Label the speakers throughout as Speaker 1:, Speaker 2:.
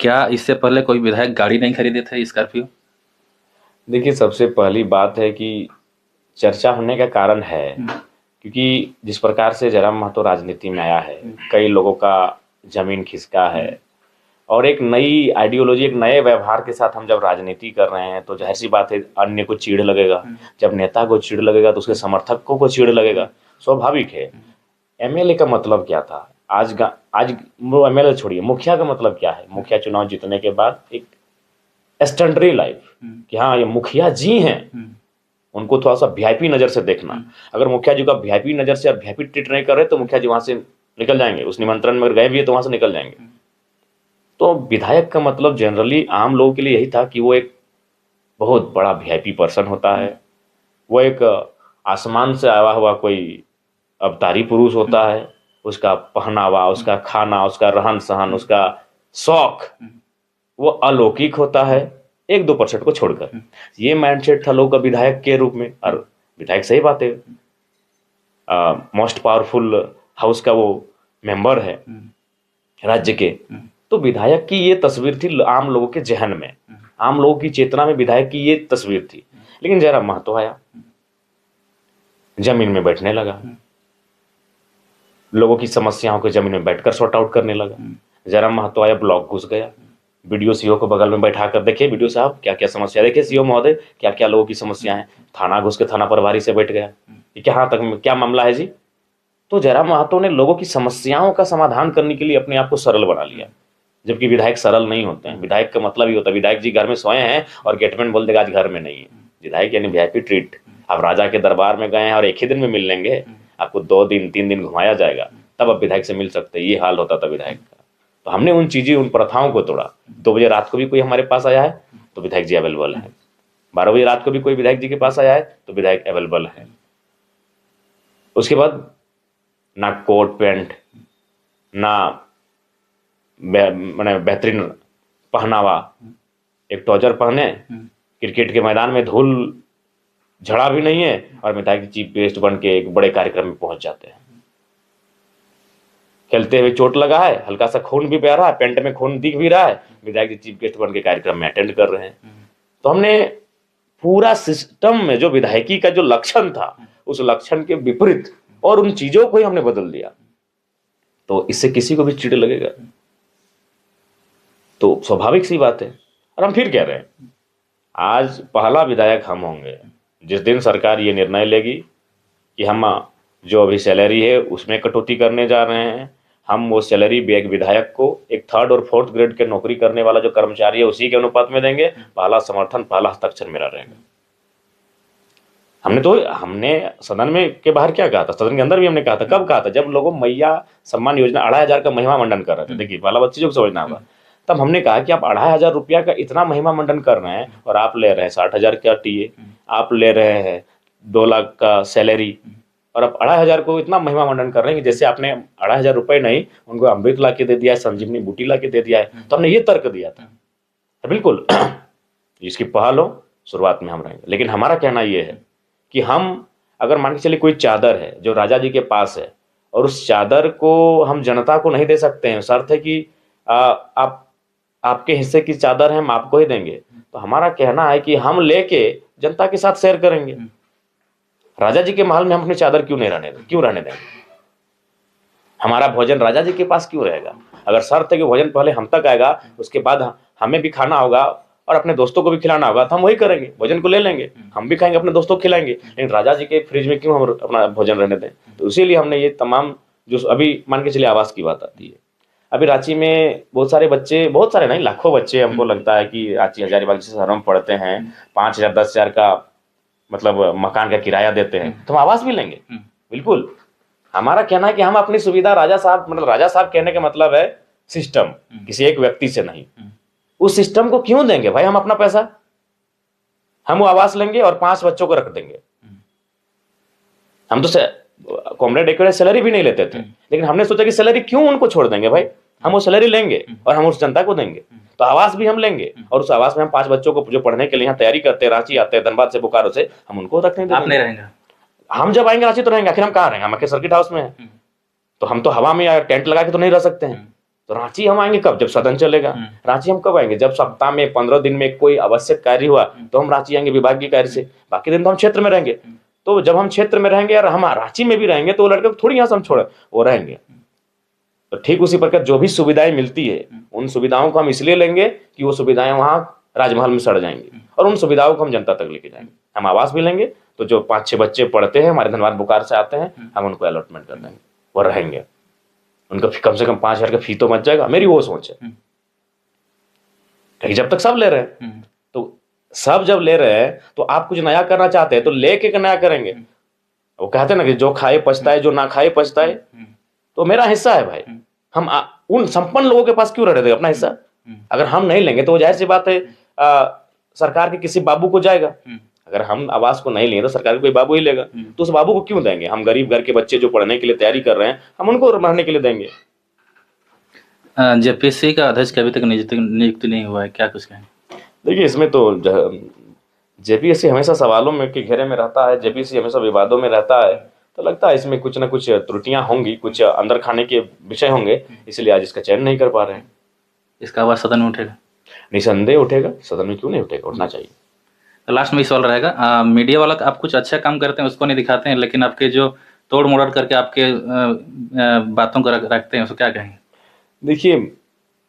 Speaker 1: क्या इससे पहले कोई विधायक गाड़ी नहीं खरीदे थे स्कॉर्पियो?
Speaker 2: देखिए, सबसे पहली बात है कि चर्चा होने का कारण है क्योंकि जिस प्रकार से जयराम महतो राजनीति में आया है, कई लोगों का जमीन खिसका है और एक नई आइडियोलॉजी, एक नए व्यवहार के साथ हम जब राजनीति कर रहे हैं तो जाहिर सी बात है अन्य को चीड़ लगेगा। जब नेता को चीड़ लगेगा तो उसके समर्थकों को चीड़ लगेगा, स्वाभाविक है। एमएलए का मतलब क्या था? आज वो एमएलए छोड़िए, मुखिया का मतलब क्या है? मुखिया चुनाव जीतने के बाद एक स्टैंडर्ड लाइफ कि हाँ ये मुखिया जी हैं, उनको थोड़ा सा वीआईपी नजर से देखना। अगर मुखिया जी का वीआईपी नजर से और वीआईपी ट्रीट नहीं कर रहे तो मुखिया जी वहां से निकल जाएंगे, उस निमंत्रण में अगर गए भी है तो वहां से निकल जाएंगे। तो विधायक का मतलब जनरली आम लोगों के लिए यही था कि वो एक बहुत बड़ा वीआईपी पर्सन होता है, वो एक आसमान से आया हुआ कोई अवतारी पुरुष होता है। उसका पहनावा, उसका खाना, उसका रहन सहन, उसका शौक वो अलौकिक होता है, 1-2% को छोड़कर। ये माइंडसेट था लोगों का विधायक के रूप में। और विधायक सही बात है, मोस्ट पावरफुल हाउस का वो मेंबर है राज्य के। तो विधायक की ये तस्वीर थी आम लोगों के जहन में, आम लोगों की चेतना में विधायक की ये तस्वीर थी। लेकिन जयराम महतो आया, जमीन में बैठने लगा, लोगों की समस्याओं को जमीन में बैठकर सॉर्ट आउट करने लगा। जयराम महतो आया, ब्लॉक घुस गया, वीडियो सीओ को बगल में बैठा कर, देखिए वीडियो साहब क्या क्या समस्या, देखिए सीओ महोदय क्या क्या लोगों की समस्या है। थाना घुस के थाना प्रभारी से बैठ गया, ये क्या तक क्या मामला है जी। तो जयराम महतो ने लोगों की समस्याओं का समाधान करने के लिए अपने आप को सरल बना लिया, जबकि विधायक सरल नहीं होते हैं। विधायक का मतलब ही होता है विधायक जी घर में सोए हैं और गेटमैन बोल देगा आज घर में नहीं है। विधायक यानी वीआईपी ट्रीट। आप राजा के दरबार में गए हैं और एक ही दिन में मिल लेंगे, आपको 2 दिन 3 दिन घुमाया जाएगा, तब आप विधायक से मिल सकते हैं। ये हाल होता था विधायक का। तो हमने उन चीजें, उन प्रथाओं को तोड़ा। 2 बजे रात को भी कोई हमारे पास आया है तो विधायक जी अवेलेबल है, 12 बजे रात को भी कोई विधायक जी के पास आया है तो विधायक अवेलेबल है। उसके बाद ना कोट पैंट, ना मैंने बेहतरीन पहनावा, एक ट्राउजर पहने, क्रिकेट के मैदान में धूल झड़ा भी नहीं है और विधायक चीफ गेस्ट बन के एक बड़े कार्यक्रम में पहुंच जाते हैं। खेलते हुए चोट लगा है, हल्का सा खून भी बह रहा है, पेंट में खून दिख भी रहा है, विधायक जी चीफ गेस्ट बन के कार्यक्रम में अटेंड कर रहे हैं। तो हमने पूरा सिस्टम में जो विधायकी का जो लक्षण था उस लक्षण के विपरीत और उन चीजों को ही हमने बदल दिया। तो इससे किसी को भी चिढ़ लगेगा, तो स्वाभाविक सी बात है। और हम फिर कह रहे हैं, आज पहला विधायक हम होंगे जिस दिन सरकार ये निर्णय लेगी कि हम जो अभी सैलरी है उसमें कटौती करने जा रहे हैं, हम वो सैलरी भी एक विधायक को एक 3rd और 4th ग्रेड के नौकरी करने वाला जो कर्मचारी है उसी के अनुपात में देंगे। पहला समर्थन, पहला हस्ताक्षर मेरा रहेगा। हमने सदन में के बाहर क्या कहा था, सदन के अंदर भी हमने कहा था। कब कहा था? जब लोगों मैया सम्मान योजना 2500 का महिमा मंडन कर रहे थे। देखिए पहला बात चीजों को समझना होगा। तब हमने कहा कि आप 2500 रुपया का इतना महिमा मंडन कर रहे हैं और आप ले रहे हैं 60,000 का टीए, आप ले रहे हैं 2 लाख का सैलरी, और आप 2500 को इतना महिमा मंडन कर रहे हैं कि जैसे आपने 2500 रुपए नहीं, उनको अमृत ला के दे दिया है, संजीवनी बूटी ला के दे दिया है। तो हमने ये तर्क दिया था। तो बिल्कुल इसकी पहल हो, शुरुआत में हम रहेंगे। लेकिन हमारा कहना यह है कि हम अगर मान के चलिए कोई चादर है जो राजा जी के पास है और उस चादर को हम जनता को नहीं दे सकते हैं, शर्त है कि आप आपके हिस्से की चादर है हम आपको ही देंगे, तो हमारा कहना है कि हम लेके जनता के साथ शेयर करेंगे। राजा जी के महल में हम अपनी चादर क्यों रहने देंगे? हमारा भोजन राजा जी के पास क्यों रहेगा? अगर शर्त है कि भोजन पहले हम तक आएगा, उसके बाद हमें भी खाना होगा और अपने दोस्तों को भी खिलाना होगा, तो हम वही करेंगे, भोजन को ले लेंगे, हम भी खाएंगे, अपने दोस्तों को खिलाएंगे। लेकिन राजा जी के फ्रिज में क्यों हम अपना भोजन रहने दें? तो इसीलिए हमने ये तमाम, जो अभी मान के चलिए आवास की बात आती है, अभी रांची में बहुत सारे बच्चे, बहुत सारे नहीं लाखों बच्चे, हमको लगता है कि रांची हजारीबाग जैसे शहरों में पढ़ते हैं, 5,000 10,000 का मतलब मकान का किराया देते हैं, तो हम आवास भी लेंगे। बिल्कुल हमारा कहना है कि हम अपनी सुविधा, राजा साहब मतलब राजा साहब कहने का मतलब है सिस्टम, किसी एक व्यक्ति से नहीं। उस सिस्टम को क्यों देंगे भाई हम अपना पैसा? हम वो आवास लेंगे और 5 बच्चों को रख देंगे। हम तो कॉमरेड एक सैलरी भी नहीं लेते थे, लेकिन हमने सोचा कि सैलरी क्यों उनको छोड़ देंगे भाई, हम वो सैलरी लेंगे और हम उस जनता को देंगे। तो आवास भी हम लेंगे और उस आवास में हम 5 बच्चों को जो पढ़ने के लिए यहाँ तैयारी करते हैं, रांची आते हैं, धनबाद से, बोकारो से, हम उनको रखने देंगे।
Speaker 1: आप नहीं रहेंगे?
Speaker 2: हम जब आएंगे रांची तो रहेंगे, आखिर हम कहाँ रहेंगे? हम आखिर सर्किट हाउस में हैं, तो हम तो हवा में या टेंट लगा के तो नहीं रह सकते हैं। तो रांची हम आएंगे कब? जब सदन चलेगा। रांची हम कब आएंगे? जब सप्ताह में 15 दिन में कोई आवश्यक कार्य हुआ तो हम रांची आएंगे विभागीय कार्य से। बाकी दिन तो हम क्षेत्र में रहेंगे। तो जब हम क्षेत्र में रहेंगे और हम रांची में भी रहेंगे तो वो लड़के थोड़ी यहाँ से हम छोड़े, वो रहेंगे। तो ठीक उसी प्रकार जो भी सुविधाएं मिलती है उन सुविधाओं को हम इसलिए लेंगे कि वो सुविधाएं वहाँ राजमहल में सड़ जाएंगी, और उन सुविधाओं को हम जनता तक लेके जाएंगे। हम आवास भी लेंगे, तो जो 5-6 बच्चे पढ़ते हैं हमारे धनबाद बुखार से आते हैं, हम उनको अलॉटमेंट कर देंगे, वो रहेंगे। उनका कम से कम 5,000 का फी तो बच जाएगा। मेरी वो सोच है। कहीं जब तक सब ले रहे हैं, तो सब जब ले रहे हैं तो आप कुछ नया करना चाहते हैं तो लेके नया करेंगे। वो कहते हैं ना कि जो खाए पछताए, जो ना खाए पछताए। तो मेरा हिस्सा है भाई, हम उन संपन्न लोगों के पास क्यों रह रहे अपना हिस्सा? अगर हम नहीं लेंगे तो जाहिर सी बात है सरकार के किसी बाबू को जाएगा। अगर हम आवास को नहीं लेंगे तो सरकार कोई बाबू ही लेगा, तो उस बाबू को क्यों देंगे? हम गरीब घर के बच्चे जो पढ़ने के लिए तैयारी कर रहे हैं, हम उनको रहने के लिए देंगे।
Speaker 1: जेपीएससी का अध्यक्ष का अभी तक नियुक्ति नहीं हुआ है, क्या कुछ कहें?
Speaker 2: देखिए, इसमें तो जेपीएससी हमेशा सवालों में के घेरे में रहता है, जेपीएससी हमेशा विवादों में रहता है। तो लगता है इसमें कुछ ना कुछ त्रुटियां होंगी, कुछ अंदर खाने के विषय होंगे, इसलिए आज इसका चयन नहीं कर पा रहे हैं।
Speaker 1: इसका आवाज सदन में उठेगा?
Speaker 2: निसंदेह उठेगा, सदन में क्यों नहीं उठेगा, उठना चाहिए।
Speaker 1: तो लास्ट में सवाल रहेगा, मीडिया वाला आप कुछ अच्छा काम करते हैं उसको नहीं दिखाते हैं, लेकिन आपके जो तोड़ मोड़ करके आपके बातों को रखते हैं, उसको क्या कहेंगे? देखिए,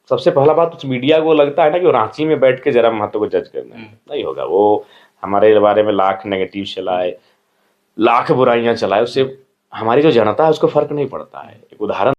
Speaker 2: सबसे पहला बात, उस मीडिया को लगता है ना कि वो रांची में बैठ के जरा महतो को जज करना नहीं होगा। वो हमारे बारे में लाख नेगेटिव चलाए, लाख बुराइयां चलाए, उससे हमारी जो जनता है उसको फर्क नहीं पड़ता है। एक उदाहरण